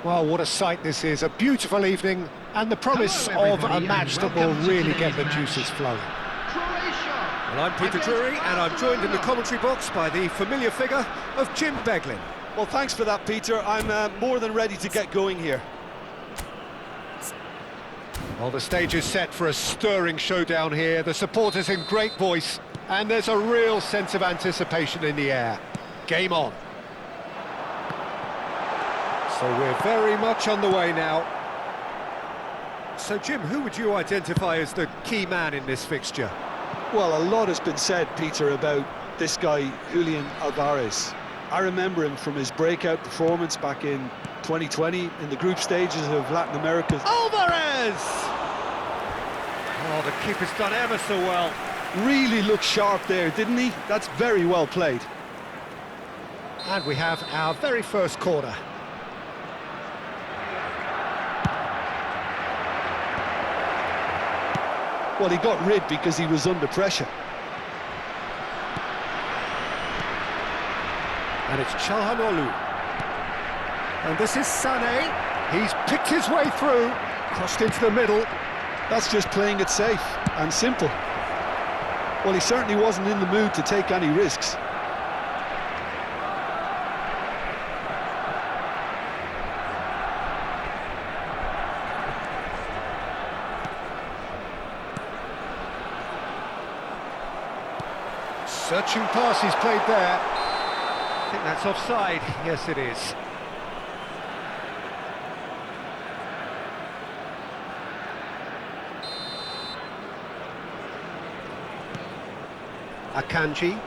Well, what a sight this is. A beautiful evening and the promise of a match that will really get the juices flowing. Well, I'm Peter Drury, and I'm joined in the commentary box by the familiar figure of Jim Beglin. Well, thanks for that, Peter. I'm more than ready to get going here. Well, the stage is set for a stirring showdown here. The supporters in great voice, and there's a real sense of anticipation in the air. Game on. So we're very much on the way now. So, Jim, who would you identify as the key man in this fixture? Well, a lot has been said, Peter, about this guy, Julian Alvarez. I remember him from his breakout performance back in 2020 in the group stages of Latin America. Alvarez! Oh, the keeper's done ever so well. Really looked sharp there, didn't he? That's very well played. And we have our very first corner. Well, he got rid because he was under pressure. And it's Çalhanoğlu. And this is Sané. He's picked his way through, crossed into the middle. That's just playing it safe and simple. Well, he certainly wasn't in the mood to take any risks. Searching pass he's played there. I think that's offside. Yes, it is. Akanji.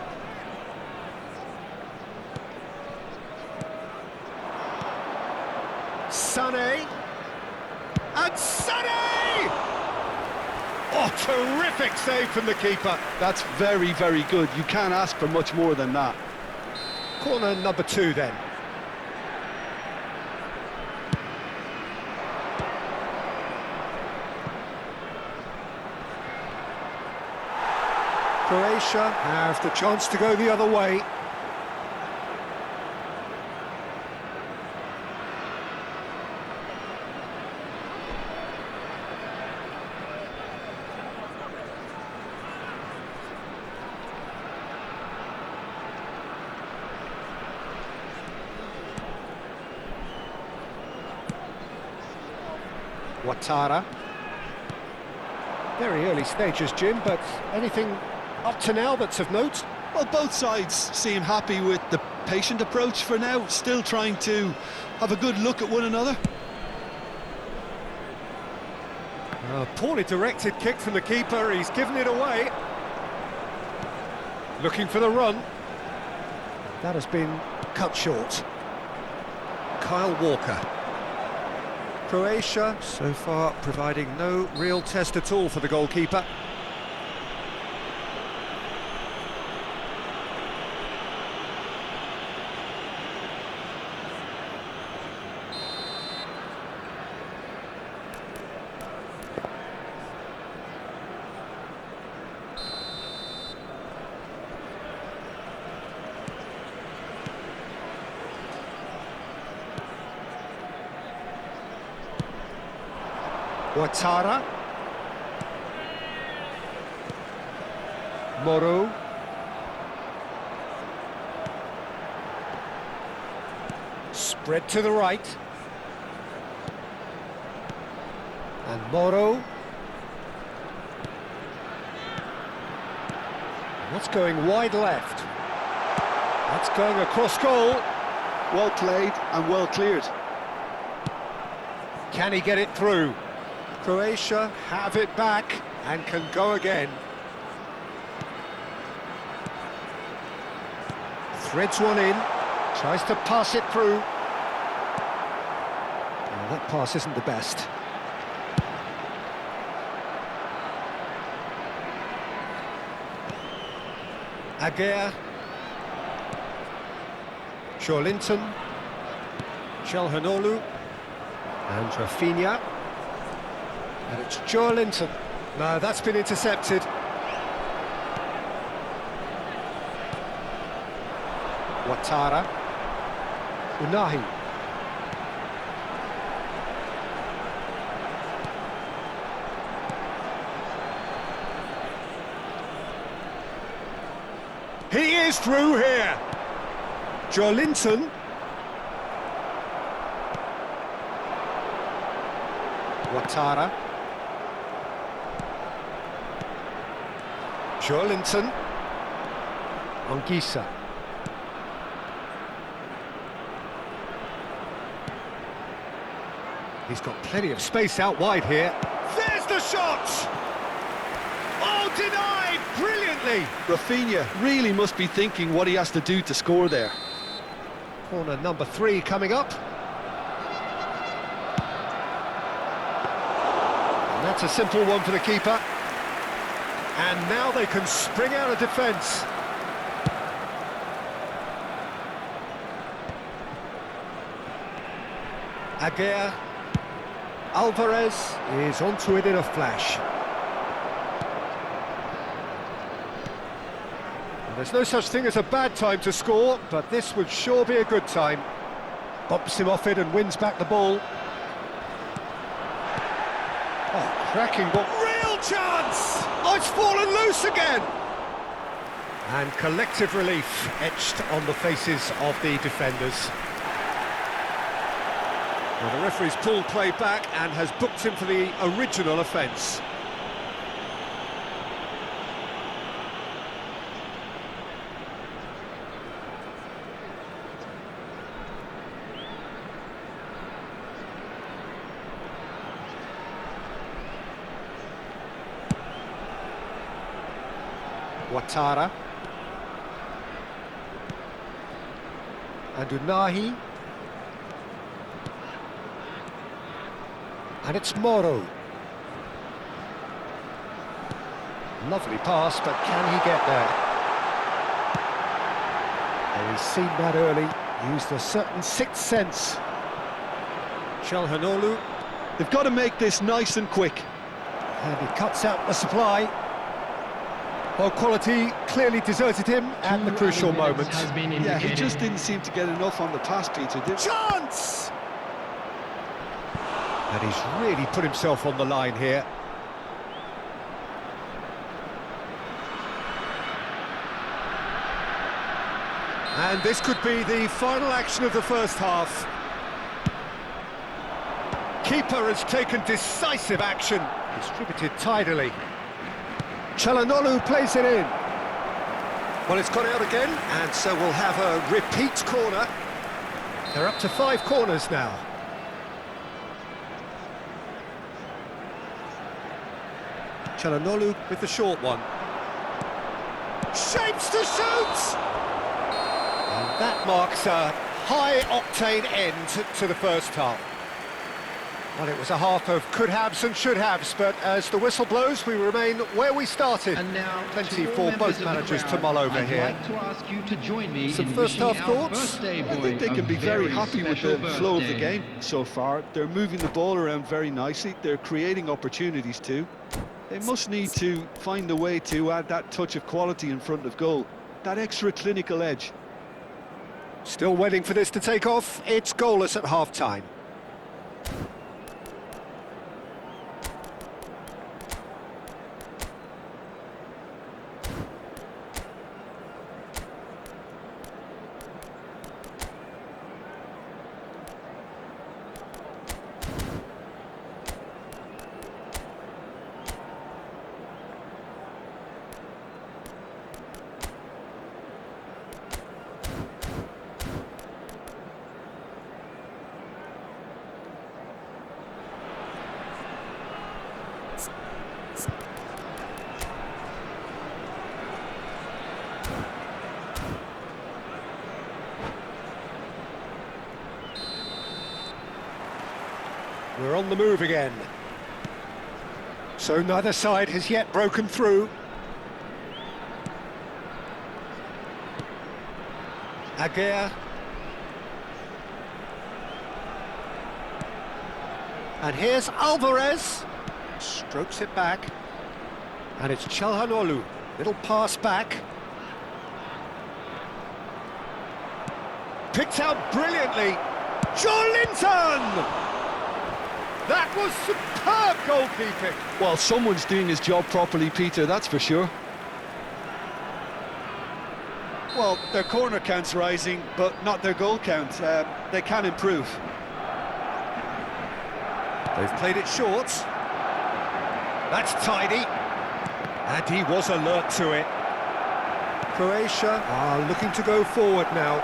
Sané. And Sané! Oh, terrific save from the keeper. That's very, very good. You can't ask for much more than that. Corner number 2 then. Croatia have the chance to go the other way. Ouattara. Very early stages, Jim, but anything up to now that's of note? Well, both sides seem happy with the patient approach for now, still trying to have a good look at one another. A poorly directed kick from the keeper, he's given it away. Looking for the run. That has been cut short. Kyle Walker. Croatia, so far, providing no real test at all for the goalkeeper. Ouattara. Moro. Spread to the right. And Moro. That's going wide left. That's going across goal. Well played and well cleared. Can he get it through? Croatia have it back and can go again. Threads one in, tries to pass it through. Well, that pass isn't the best. Aguirre. Joelinton. Çalhanoğlu. And Rafinha. And it's Joelinton. No, that's been intercepted. Ouattara. Unahi. He is through here. Joelinton. Ouattara. Joelinton. Anguissa. He's got plenty of space out wide here. There's the shot! Oh, denied brilliantly! Rafinha really must be thinking what he has to do to score there. Corner number 3 coming up. And that's a simple one for the keeper. And now they can spring out of defence. Aguirre. Alvarez is onto it in a flash. And there's no such thing as a bad time to score, but this would sure be a good time. Bumps him off it and wins back the ball. Oh, cracking ball. Real chance! Oh, it's fallen loose again! And collective relief etched on the faces of the defenders. Well, the referee's pulled play back and has booked him for the original offence. Ouattara. And Unahi. And it's Moro. Lovely pass, but can he get there? Oh, he's seen that early, used a certain sixth sense. Calhanoglu. They've got to make this nice and quick. And he cuts out the supply. Well, quality clearly deserted him at the crucial moment. Yeah, he just didn't seem to get enough on the pass, Peter, did he? Chance! And he's really put himself on the line here. And this could be the final action of the first half. Keeper has taken decisive action. Distributed tidily. Calhanoglu plays it in. Well, it's gone out again, and so we'll have a repeat corner. They're up to 5 corners now. Calhanoglu with the short one. Shapes to shoot! And that marks a high-octane end to the first half. Well, it was a half of could-haves and should-haves, but as the whistle blows, we remain where we started. And now, plenty for both managers to mull over here. I'd like to ask you to join me Some in first-half wishing our thoughts? birthday boy I think they a can be very happy with the special flow of the birthday. game so far. They're moving the ball around very nicely. They're creating opportunities too. They must need to find a way to add that touch of quality in front of goal, that extra clinical edge. Still waiting for this to take off. It's goalless at half-time. We're on the move again. So neither side has yet broken through. Aguirre. And here's Alvarez. Strokes it back. And it's Calhanoglu. Little pass back. Picked out brilliantly. Joelinton! That was superb goalkeeping. Well, someone's doing his job properly, Peter, that's for sure. Well, their corner count's rising, but not their goal count. They can improve. They've played it short. That's tidy. And he was alert to it. Croatia are looking to go forward now.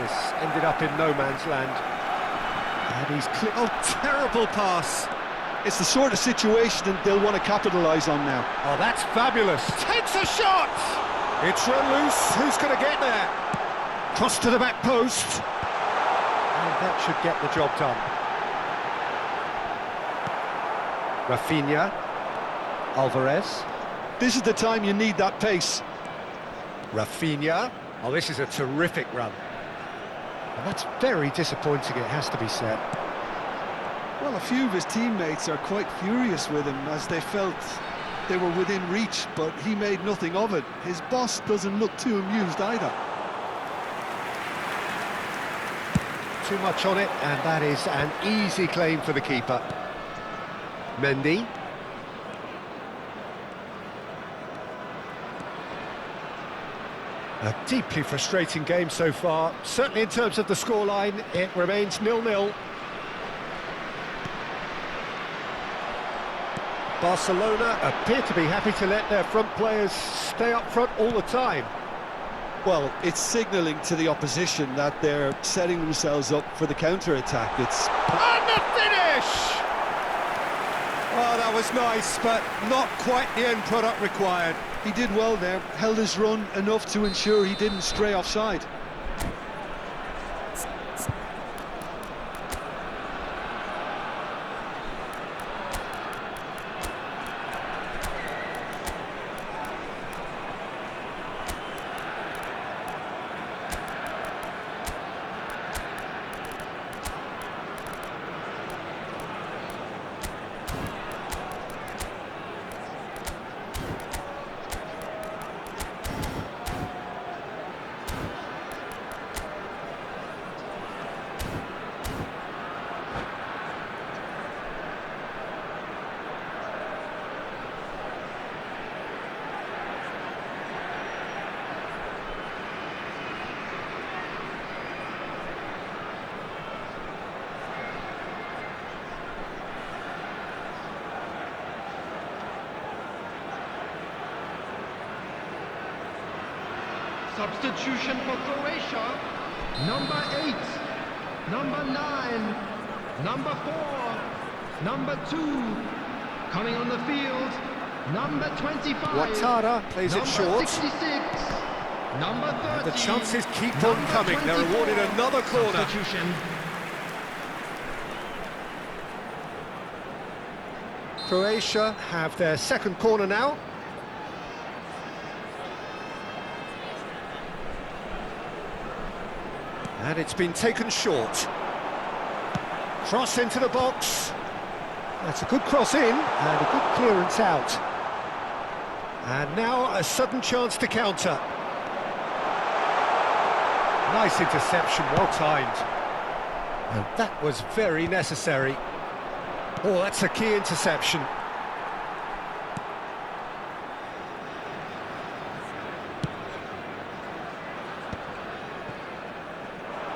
This ended up in no man's land. And he's clipped. Oh, terrible pass. It's the sort of situation that they'll want to capitalise on now. Oh, that's fabulous. Takes a shot. It's run loose. Who's going to get there? Cross to the back post. And that should get the job done. Rafinha. Alvarez. This is the time you need that pace. Rafinha. Oh, this is a terrific run. And that's very disappointing, it has to be said. Well, a few of his teammates are quite furious with him as they felt they were within reach, but he made nothing of it. His boss doesn't look too amused either. Too much on it, and that is an easy claim for the keeper. Mendy. A deeply frustrating game so far. Certainly in terms of the scoreline, it remains 0-0. Barcelona appear to be happy to let their front players stay up front all the time. Well, it's signalling to the opposition that they're setting themselves up for the counter-attack. It's... And the finish! Oh, that was nice, but not quite the end product required. He did well there, held his run enough to ensure he didn't stray offside. Substitution for Croatia. Number 8, number 9, number 4, number 2. Coming on the field, number 25. Ouattara plays it short. 66, number 30. The chances keep on coming. They're awarded another corner. Substitution. Croatia have their second corner now. And it's been taken short. Cross into the box. That's a good cross in and a good clearance out. And now a sudden chance to counter. Nice interception, well timed. And that was very necessary. Oh, that's a key interception.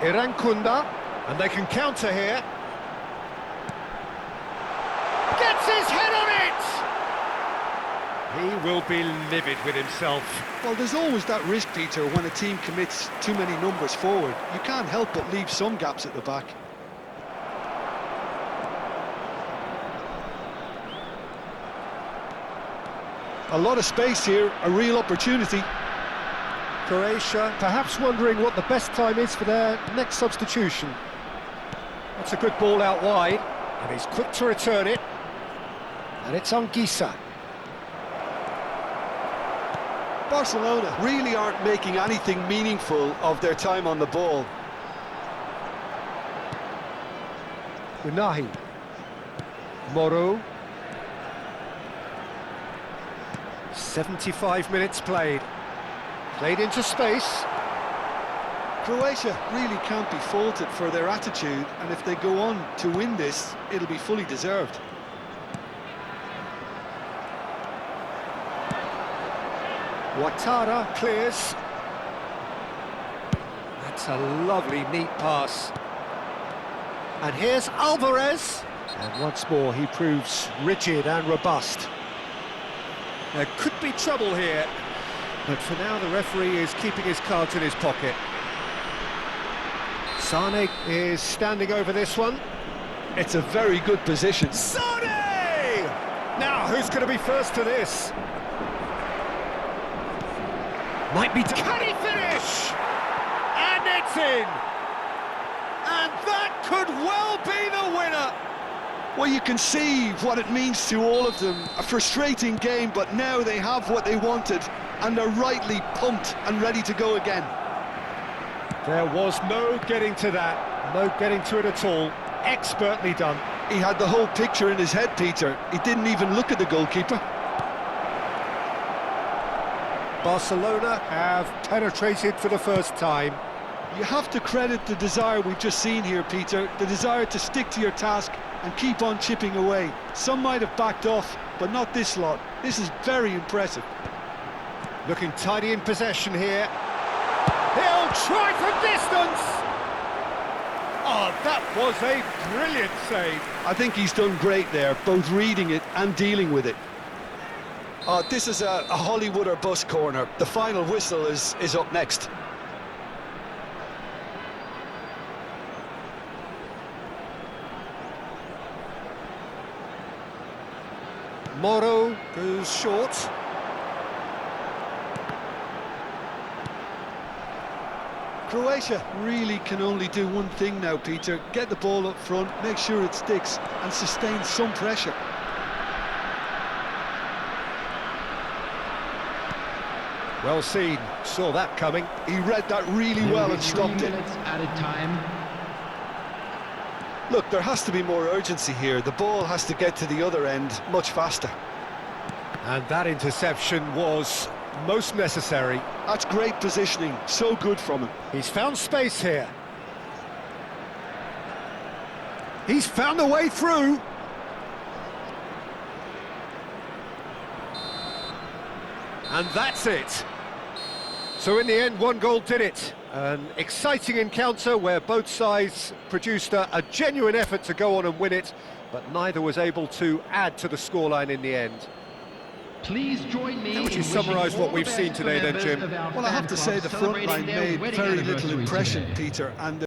Irankunda, and they can counter here. Gets his head on it! He will be livid with himself. Well, there's always that risk, Peter, when a team commits too many numbers forward. You can't help but leave some gaps at the back. A lot of space here, a real opportunity. Croatia perhaps wondering what the best time is for their next substitution. That's a good ball out wide, and he's quick to return it. And it's Anguissa. Barcelona really aren't making anything meaningful of their time on the ball. Unahi. Moro. 75 minutes played. Played into space. Croatia really can't be faulted for their attitude, and if they go on to win this, it'll be fully deserved. Ouattara clears. That's a lovely, neat pass. And here's Alvarez. And once more, he proves rigid and robust. There could be trouble here, but for now, the referee is keeping his cards in his pocket. Sane is standing over this one. It's a very good position. Sane! Now, who's going to be first to this? Might be... Can he finish? And it's in! And that could well be the winner! Well, you can see what it means to all of them. A frustrating game, but now they have what they wanted, and they're rightly pumped and ready to go again. There was no getting to that, no getting to it at all. Expertly done. He had the whole picture in his head, Peter. He didn't even look at the goalkeeper. Barcelona have penetrated for the first time. You have to credit the desire we've just seen here, Peter. The desire to stick to your task and keep on chipping away. Some might have backed off, but not this lot. This is very impressive. Looking tidy in possession here. He'll try from distance! Oh, that was a brilliant save. I think he's done great there, both reading it and dealing with it. This is a Hollywood or bust corner. The final whistle is up next. Moro goes short. Croatia really can only do one thing now, Peter. Get the ball up front, make sure it sticks, and sustain some pressure. Well seen, saw that coming. He read that really well and stopped it. Added time. Look, there has to be more urgency here. The ball has to get to the other end much faster. And that interception was most necessary. That's great positioning, so good from him. He's found space here. He's found a way through. And that's it. So in the end, one goal did it. An exciting encounter where both sides produced a genuine effort to go on and win it, but neither was able to add to the scoreline in the end. Please join me. How would you summarise what we've seen today then, Jim? Well, I have to say the front line made very little impression, Peter, and